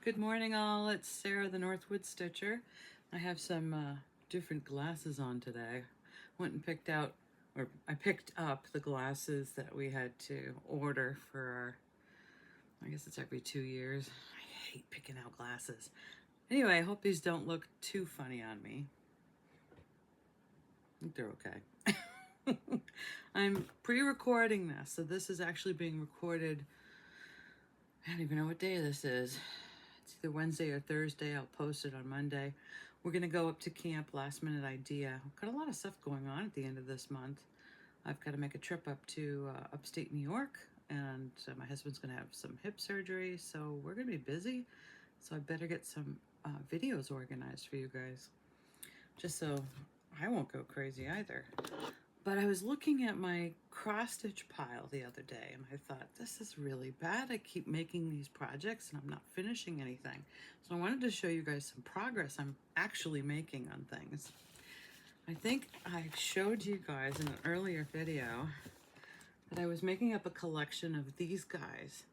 Good morning all, it's Sarah the Northwoods Stitcher. I have some different glasses on today. Went and picked out, or I picked up the glasses that we had to order for our, I guess it's every 2 years. I hate picking out glasses. Anyway, I hope these don't look too funny on me. I think they're okay. I'm pre-recording this, so this is actually being recorded. I don't even know what day this is. It's either Wednesday or Thursday. I'll post it on Monday. We're going to go up to camp, last minute idea. I've got a lot of stuff going on at the end of this month. I've got to make a trip up to upstate New York, and my husband's going to have some hip surgery, so we're going to be busy. So I better get some videos organized for you guys, just so I won't go crazy either. But I was looking at my cross-stitch pile the other day, and I thought, this is really bad. I keep making these projects, and I'm not finishing anything. So I wanted to show you guys some progress I'm actually making on things. I think I showed you guys in an earlier video that I was making up a collection of these guys.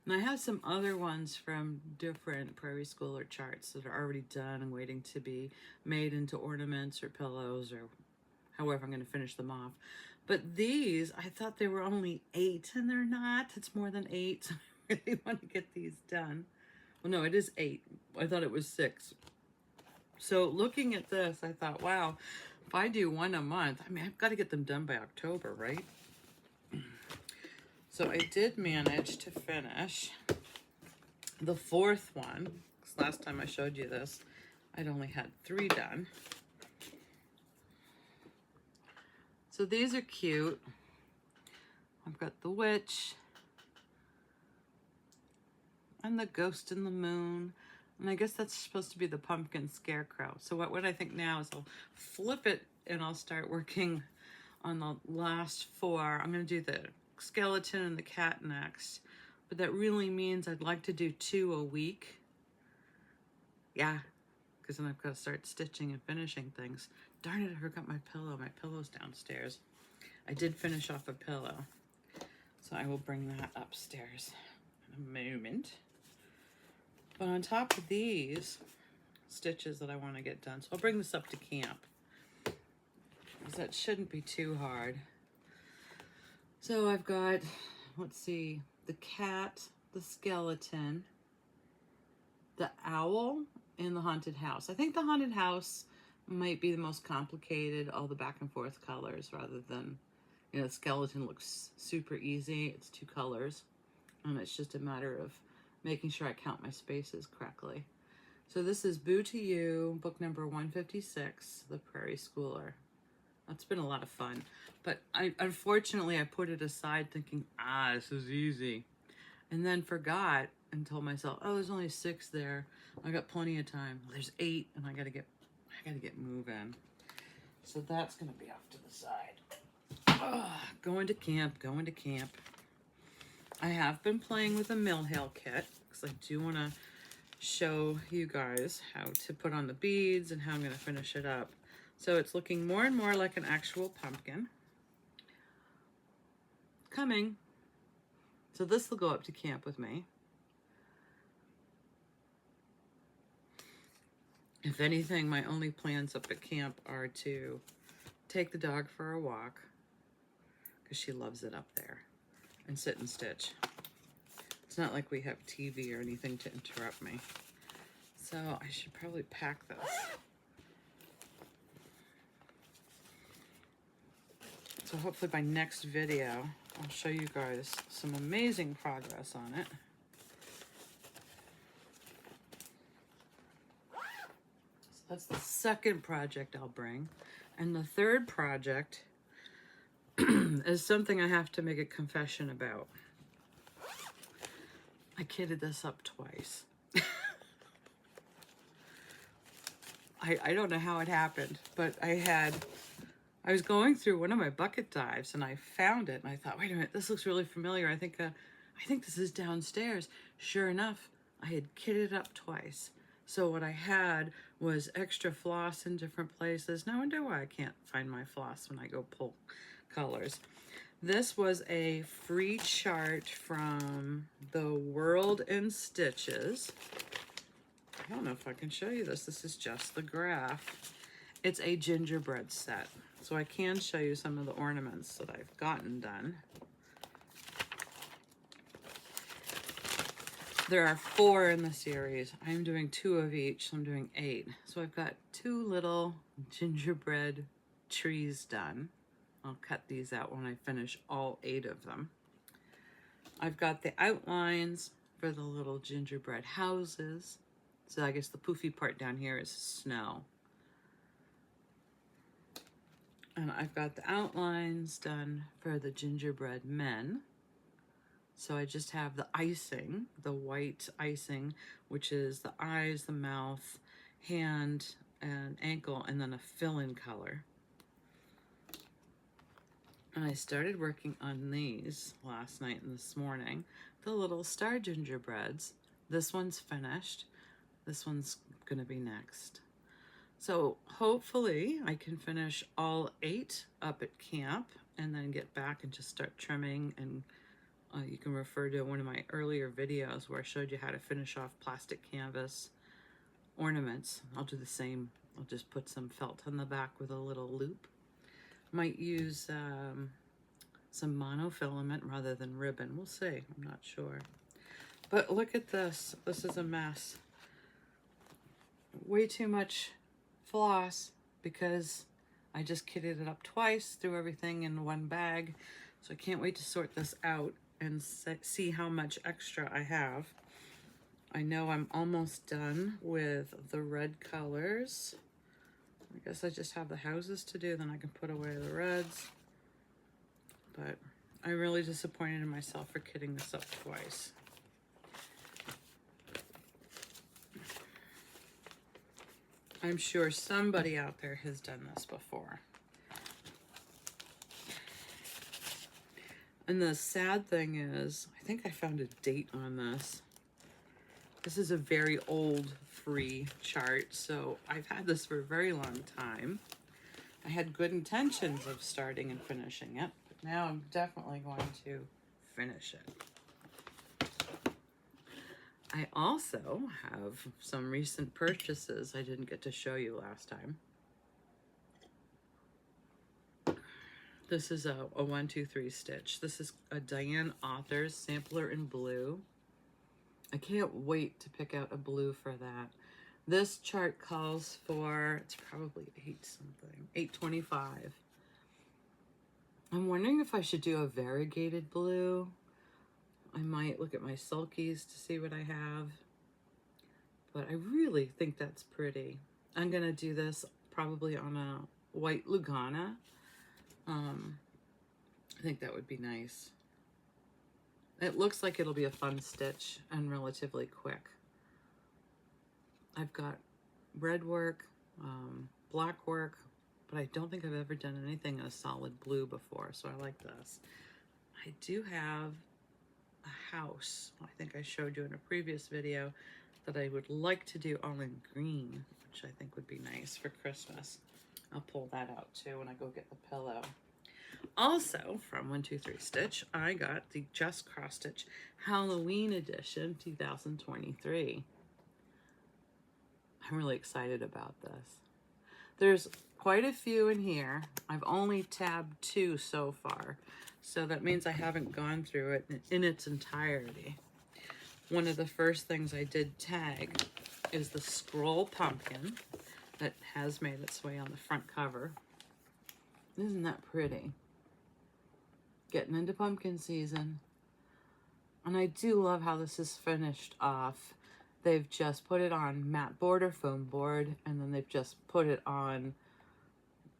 And I have some other ones from different Prairie Schooler charts that are already done and waiting to be made into ornaments or pillows or however I'm going to finish them off. But these, I thought they were only 8, and they're not. It's more than 8, so I really want to get these done. Well, no, it is 8. I thought it was 6. So looking at this, I thought, wow, if I do one a month, I mean, I've got to get them done by October, right? So I did manage to finish the 4th one, because last time I showed you this, I'd only had 3 done. So these are cute. I've got the witch and the ghost in the moon. And I guess that's supposed to be the pumpkin scarecrow. So what I think now is I'll flip it and I'll start working on the last 4. I'm going to do the skeleton and the cat next. But that really means I'd like to do 2 a week. Yeah, because then I've got to start stitching and finishing things. Darn it, I forgot my pillow. My pillow's downstairs. I did finish off a pillow, so I will bring that upstairs in a moment. But on top of these stitches that I want to get done, so I'll bring this up to camp, because that shouldn't be too hard. So I've got, let's see, the cat, the skeleton, the owl, and the haunted house. I think the haunted house might be the most complicated, all the back and forth colors, rather than, you know, the skeleton looks super easy. It's 2 colors, and it's just a matter of making sure I count my spaces correctly. So this is Boo to You, book number 156, The Prairie Schooler. That's been a lot of fun, but unfortunately I put it aside thinking, this is easy, and then forgot and told myself, oh, there's only 6 there. I got plenty of time. Well, there's 8, and I gotta get moving. So that's gonna be off to the side. Going to camp. I have been playing with a mill hail kit, because I do want to show you guys how to put on the beads and how I'm going to finish it up. So it's looking more and more like an actual pumpkin. Coming. So this will go up to camp with me. If anything, my only plans up at camp are to take the dog for a walk, because she loves it up there, and sit and stitch. It's not like we have TV or anything to interrupt me. So I should probably pack this. So hopefully by next video, I'll show you guys some amazing progress on it. So that's the 2nd project I'll bring. And the 3rd project is something I have to make a confession about. I kitted this up twice. I don't know how it happened, but I was going through one of my bucket dives and I found it and I thought, wait a minute, this looks really familiar. I think this is downstairs. Sure enough, I had kitted up twice. So what I had was extra floss in different places. No wonder why I can't find my floss when I go pull colors. This was a free chart from the World in Stitches. I don't know if I can show you this. This is just the graph. It's a gingerbread set. So I can show you some of the ornaments that I've gotten done. There are 4 in the series. I'm doing 2 of each, so I'm doing 8. So I've got 2 little gingerbread trees done. I'll cut these out when I finish all 8 of them. I've got the outlines for the little gingerbread houses. So I guess the poofy part down here is snow. And I've got the outlines done for the gingerbread men. So I just have the icing, the white icing, which is the eyes, the mouth, hand, and ankle, and then a fill-in color. And I started working on these last night and this morning, the little star gingerbreads. This one's finished. This one's gonna be next. So hopefully I can finish all 8 up at camp and then get back and just start trimming. And you can refer to one of my earlier videos where I showed you how to finish off plastic canvas ornaments. I'll do the same. I'll just put some felt on the back with a little loop. Might use some monofilament rather than ribbon. We'll see. I'm not sure. But look at this. This is a mess. Way too much floss because I just kitted it up twice, threw everything in one bag. So I can't wait to sort this out and see how much extra I have. I know I'm almost done with the red colors. I guess I just have the houses to do, then I can put away the reds. But I'm really disappointed in myself for kitting this up twice. I'm sure somebody out there has done this before. And the sad thing is, I think I found a date on this. This is a very old free chart, so I've had this for a very long time. I had good intentions of starting and finishing it, but now I'm definitely going to finish it. I also have some recent purchases I didn't get to show you last time. This is a 1, 2, 3 stitch. This is a Diane Authors sampler in blue. I can't wait to pick out a blue for that. This chart calls for, it's probably 8 something, 825. I'm wondering if I should do a variegated blue. I might look at my sulkies to see what I have, but I really think that's pretty. I'm gonna do this probably on a white Lugana. I think that would be nice. It looks like it'll be a fun stitch and relatively quick. I've got red work, black work, but I don't think I've ever done anything in a solid blue before, so I like this. I do have a house, I think I showed you in a previous video, that I would like to do all in green, which I think would be nice for Christmas. I'll pull that out too when I go get the pillow. Also, from 1, 2, 3 Stitch, I got the Just Cross Stitch Halloween Edition 2023. I'm really excited about this. There's quite a few in here. I've only tabbed 2 so far, so that means I haven't gone through it in its entirety. One of the first things I did tag is the scroll pumpkin that has made its way on the front cover. Isn't that pretty? Getting into pumpkin season. And I do love how this is finished off. They've just put it on matte border foam board, and then they've just put it on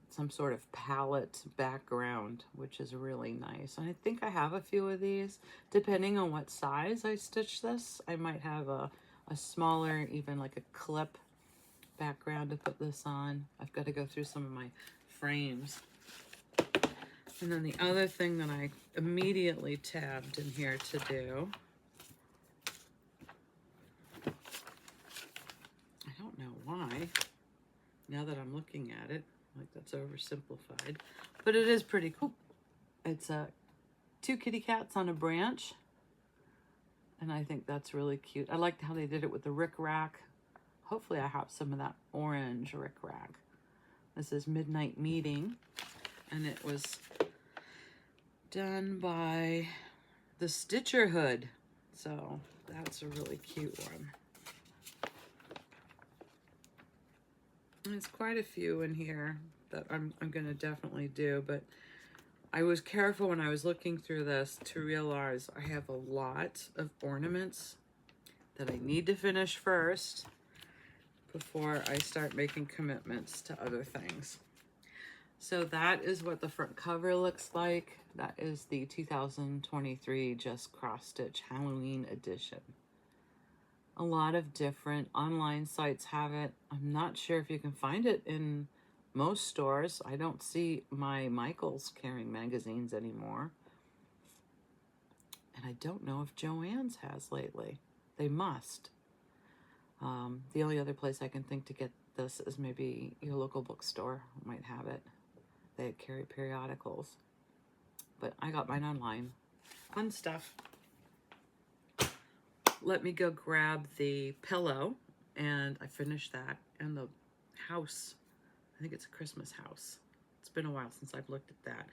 some sort of palette background, which is really nice. And I think I have a few of these. Depending on what size I stitch this, I might have a smaller, even like a clip background to put this on. I've got to go through some of my frames. And then the other thing that I immediately tabbed in here to do, I don't know why, now that I'm looking at it. Like that's oversimplified, but it is pretty cool. It's two kitty cats on a branch, and I think that's really cute. I liked how they did it with the rickrack. Hopefully I have some of that orange rickrack. This is Midnight Meeting, and it was done by the Stitcher Hood. So that's a really cute one. There's quite a few in here that I'm gonna definitely do, but I was careful when I was looking through this to realize I have a lot of ornaments that I need to finish first before I start making commitments to other things. So that is what the front cover looks like. That is the 2023 Just Cross Stitch Halloween edition. A lot of different online sites have it. I'm not sure if you can find it in most stores. I don't see my Michaels carrying magazines anymore. And I don't know if Joann's has lately. They must. The only other place I can think to get this is maybe your local bookstore might have it. They carry periodicals. But I got mine online. Fun stuff. Let me go grab the pillow, and I finished that. And the house, I think it's a Christmas house. It's been a while since I've looked at that.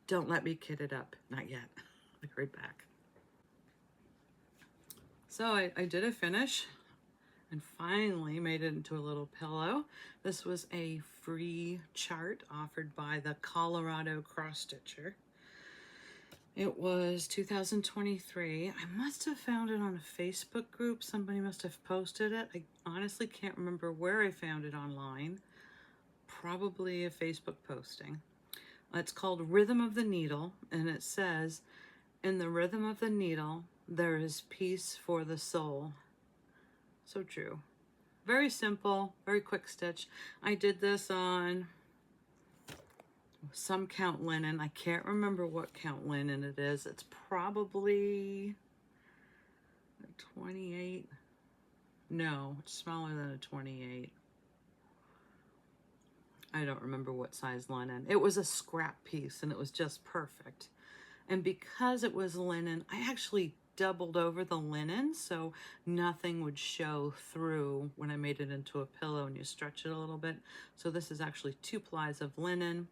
Don't let me kit it up. Not yet. I'll be right back. So I did a finish and finally made it into a little pillow. This was a free chart offered by the Colorado Cross Stitcher. It was 2023. I must have found it on a Facebook group. Somebody must have posted it. I honestly can't remember where I found it online. Probably a Facebook posting. It's called Rhythm of the Needle, and it says, "In the rhythm of the needle, there is peace for the soul." So true. Very simple, very quick stitch. I did this on some count linen. I can't remember what count linen it is. It's probably 28. No, it's smaller than a 28. I don't remember what size linen. It was a scrap piece and it was just perfect. And because it was linen, I actually doubled over the linen so nothing would show through when I made it into a pillow and you stretch it a little bit. So this is actually 2 plies of linen,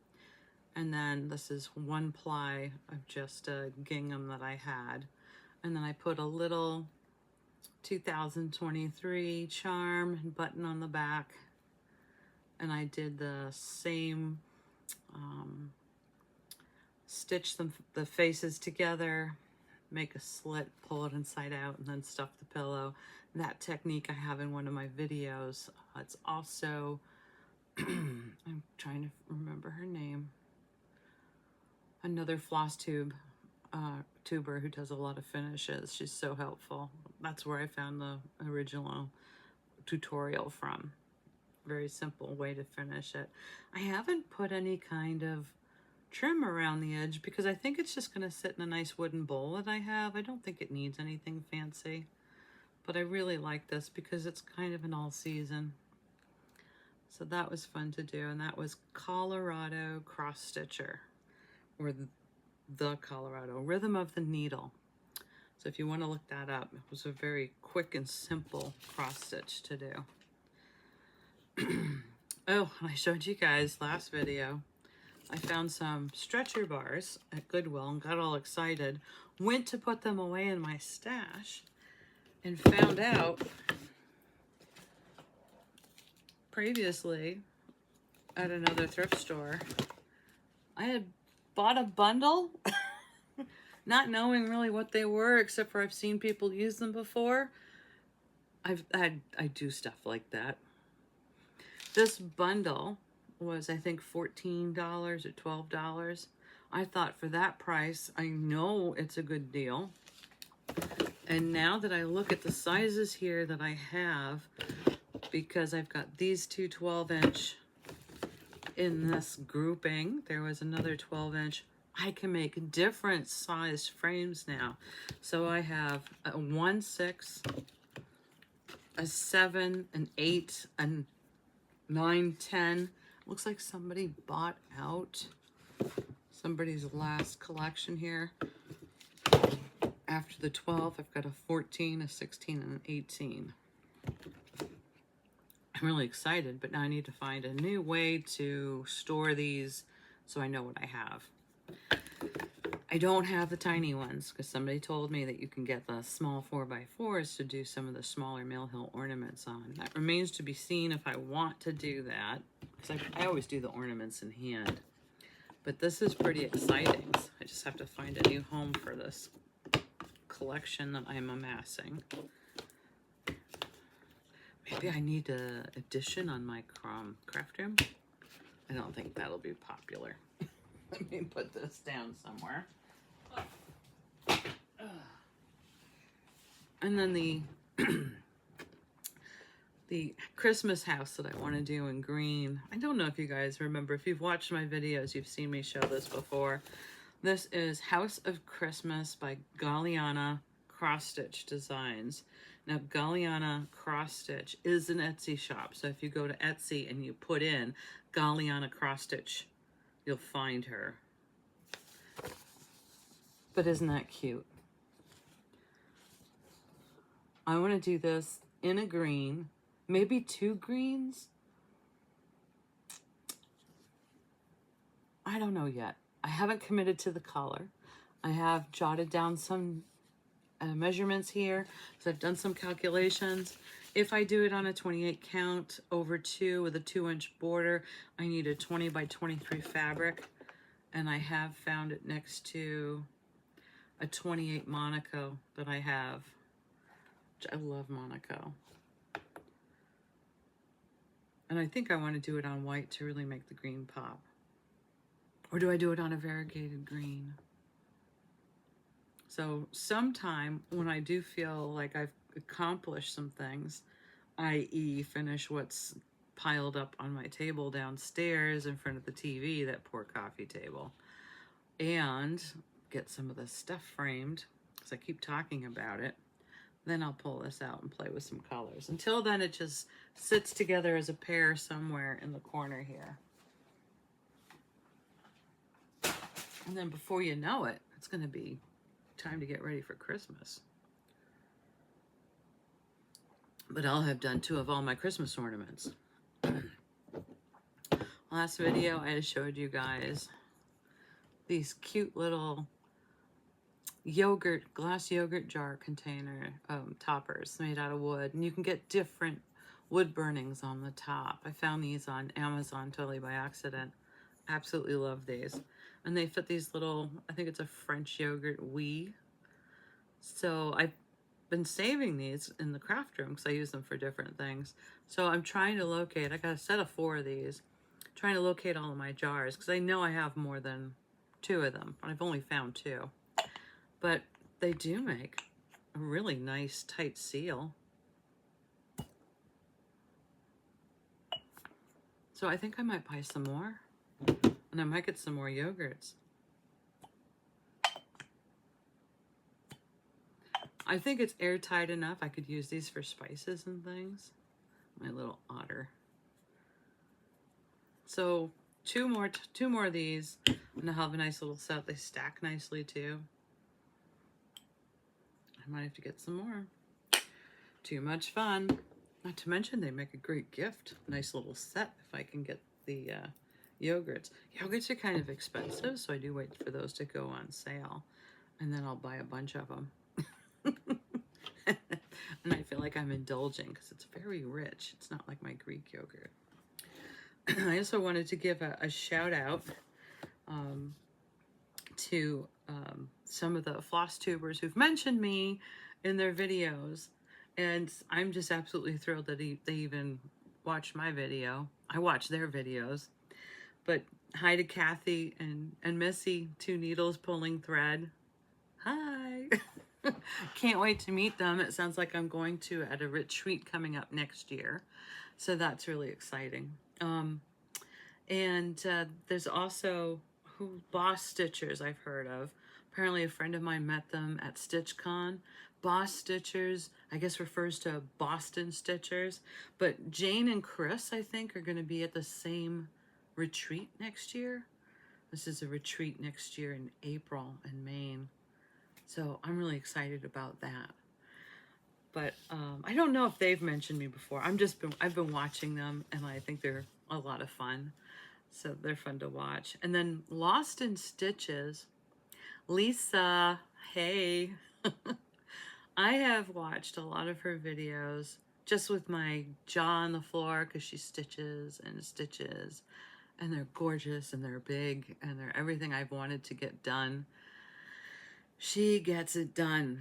and then this is 1 ply of just a gingham that I had. And then I put a little 2023 charm and button on the back, and I did the same stitch the faces together, make a slit, pull it inside out, and then stuff the pillow. That technique I have in one of my videos. It's also, I'm trying to remember her name, another FLOSSTUBE tuber who does a lot of finishes. She's so helpful. That's where I found the original tutorial from. Very simple way to finish it. I haven't put any kind of trim around the edge because I think it's just going to sit in a nice wooden bowl that I have. I don't think it needs anything fancy, but I really like this because it's kind of an all season. So that was fun to do, and that was Colorado Cross Stitcher, or the Colorado Rhythm of the Needle. So if you want to look that up, it was a very quick and simple cross stitch to do. Oh, I showed you guys last video. I found some stretcher bars at Goodwill and got all excited. Went to put them away in my stash and found out previously at another thrift store, I had bought a bundle, not knowing really what they were, except for I've seen people use them before. I do stuff like that. This bundle was, I think, $14 or $12. I thought for that price, I know it's a good deal. And now that I look at the sizes here that I have, because I've got these two 12-inch in this grouping, there was another 12-inch. I can make different size frames now. So I have a 1/6, a 7, an 8, and 910. Looks like somebody bought out somebody's last collection here. After the 12, I've got a 14, a 16, and an 18. I'm really excited, but now I need to find a new way to store these so I know what I have. I don't have the tiny ones because somebody told me that you can get the small 4x4s to do some of the smaller Mill Hill ornaments on. That remains to be seen if I want to do that, because I always do the ornaments in hand. But this is pretty exciting. I just have to find a new home for this collection that I'm amassing. Maybe I need an addition on my craft room. I don't think that'll be popular. Let me put this down somewhere. And then the the Christmas house that I want to do in green. I don't know if you guys remember. If you've watched my videos, you've seen me show this before. This is House of Christmas by Galliana Cross Stitch Designs. Now, Galliana Cross Stitch is an Etsy shop. So if you go to Etsy and you put in Galliana Cross Stitch, you'll find her. But isn't that cute? I want to do this in a green, maybe 2 greens. I don't know yet. I haven't committed to the color. I have jotted down some measurements here, so I've done some calculations. If I do it on a 28 count over 2 with a 2-inch border, I need a 20 by 23 fabric, and I have found it next to a 28 Monaco that I have. I love Monaco. And I think I want to do it on white to really make the green pop. Or do I do it on a variegated green? So sometime when I do feel like I've accomplished some things, i.e. finish what's piled up on my table downstairs in front of the TV, that poor coffee table, and get some of this stuff framed, because I keep talking about it, then I'll pull this out and play with some colors. Until then, it just sits together as a pair somewhere in the corner here. And then before you know it, it's going to be time to get ready for Christmas. But I'll have done 2 of all my Christmas ornaments. Last video, I showed you guys these cute little glass yogurt jar container toppers made out of wood, and you can get different wood burnings on the top. I found these on Amazon totally by accident. Absolutely love these. And they fit these little, I think it's a French yogurt wee. So I've been saving these in the craft room because I use them for different things. So I'm trying to locate, I got a set of 4 of these, trying to locate all of my jars because I know I have more than 2 of them, but I've only found 2. But they do make a really nice tight seal. So I think I might buy some more, and I might get some more yogurts. I think it's airtight enough. I could use these for spices and things. My little otter. So two more of these, and I'll have a nice little set. They stack nicely too. I might have to get some more. Too much fun. Not to mention they make a great gift. Nice little set if I can get the yogurts. Yogurts are kind of expensive, so I do wait for those to go on sale. And then I'll buy a bunch of them. And I feel like I'm indulging because it's very rich. It's not like my Greek yogurt. I also wanted to give a shout out to some of the floss tubers who've mentioned me in their videos, and I'm just absolutely thrilled that they even watched my video. I watch their videos. But hi to Kathy and Missy, 2 needles pulling thread. Hi. Can't wait to meet them. It sounds like I'm going to at a retreat coming up next year, so that's really exciting. And there's also Boss Stitchers I've heard of. Apparently a friend of mine met them at StitchCon. Boss Stitchers, I guess, refers to Boston Stitchers. But Jane and Chris, I think, are going to be at the same retreat next year. This is a retreat next year in April in Maine. So I'm really excited about that. But I don't know if they've mentioned me before. I've been watching them, and I think they're a lot of fun. So they're fun to watch. And then Lost in Stitches, Lisa, hey. I have watched a lot of her videos just with my jaw on the floor because she stitches and stitches, and they're gorgeous and they're big and they're everything I've wanted to get done. She gets it done,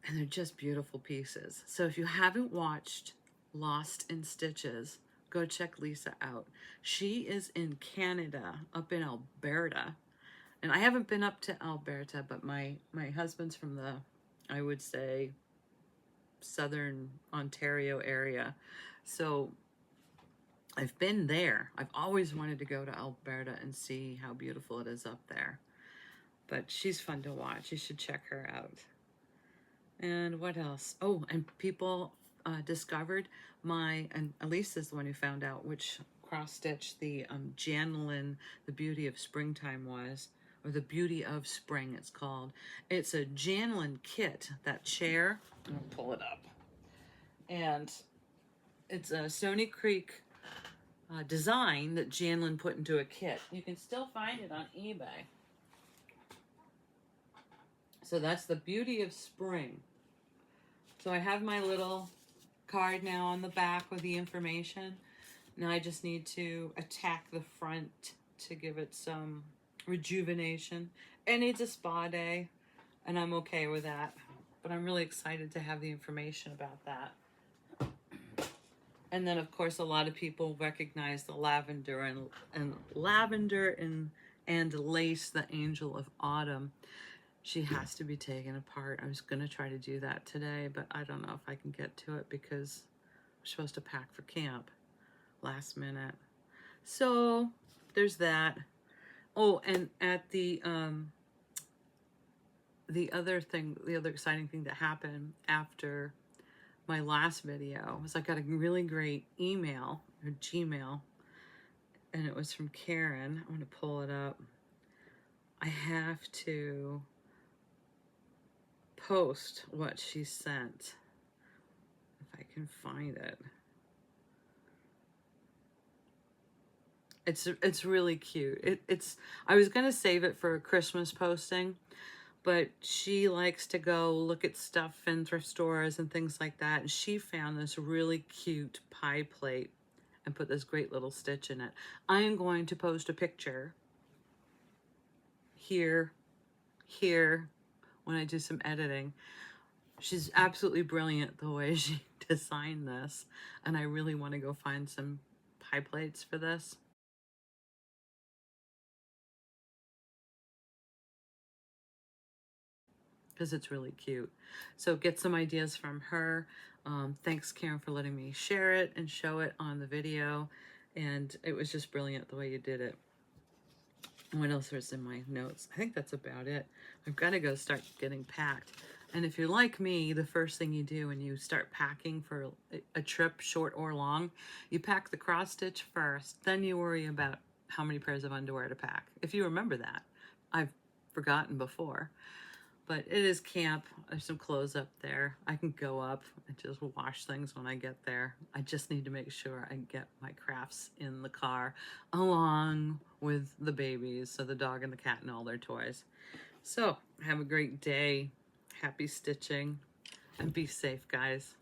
and they're just beautiful pieces. So if you haven't watched Lost in Stitches, go check Lisa out. She is in Canada, up in Alberta. And I haven't been up to Alberta, but my husband's from the, I would say, southern Ontario area. So I've been there. I've always wanted to go to Alberta and see how beautiful it is up there. But she's fun to watch. You should check her out. And what else? Oh, and people discovered and Elise is the one who found out which cross stitch the Janelin, the Beauty of Springtime was, or the Beauty of Spring it's called. It's a Janelin kit, that chair. I'm gonna pull it up. And it's a Stony Creek design that Janelin put into a kit. You can still find it on eBay. So that's the Beauty of Spring. So I have my little card now on the back with the information. Now I just need to attack the front to give it some rejuvenation. It needs a spa day, and I'm okay with that. But I'm really excited to have the information about that. And then, of course, a lot of people recognize the lavender and lace, the Angel of Autumn. She has to be taken apart. I was going to try to do that today, but I don't know if I can get to it because I'm supposed to pack for camp last minute. So there's that. Oh, and at the other exciting thing that happened after my last video was I got a really great email or Gmail, and it was from Karen. I'm going to pull it up. I have to post what she sent if I can find it. It's really cute. I was gonna save it for a Christmas posting, but she likes to go look at stuff in thrift stores and things like that, and she found this really cute pie plate and put this great little stitch in it. I am going to post a picture here when I do some editing. She's absolutely brilliant the way she designed this, and I really want to go find some pie plates for this. Because it's really cute. So get some ideas from her. Thanks, Karen, for letting me share it and show it on the video. And it was just brilliant the way you did it. What else was in my notes? I think that's about it. I've got to go start getting packed. And if you're like me, the first thing you do when you start packing for a trip, short or long, you pack the cross stitch first. Then you worry about how many pairs of underwear to pack. If you remember that. I've forgotten before. But it is camp. There's some clothes up there. I can go up and just wash things when I get there. I just need to make sure I get my crafts in the car along with the babies, so the dog and the cat and all their toys. So have a great day. Happy stitching, and be safe, guys.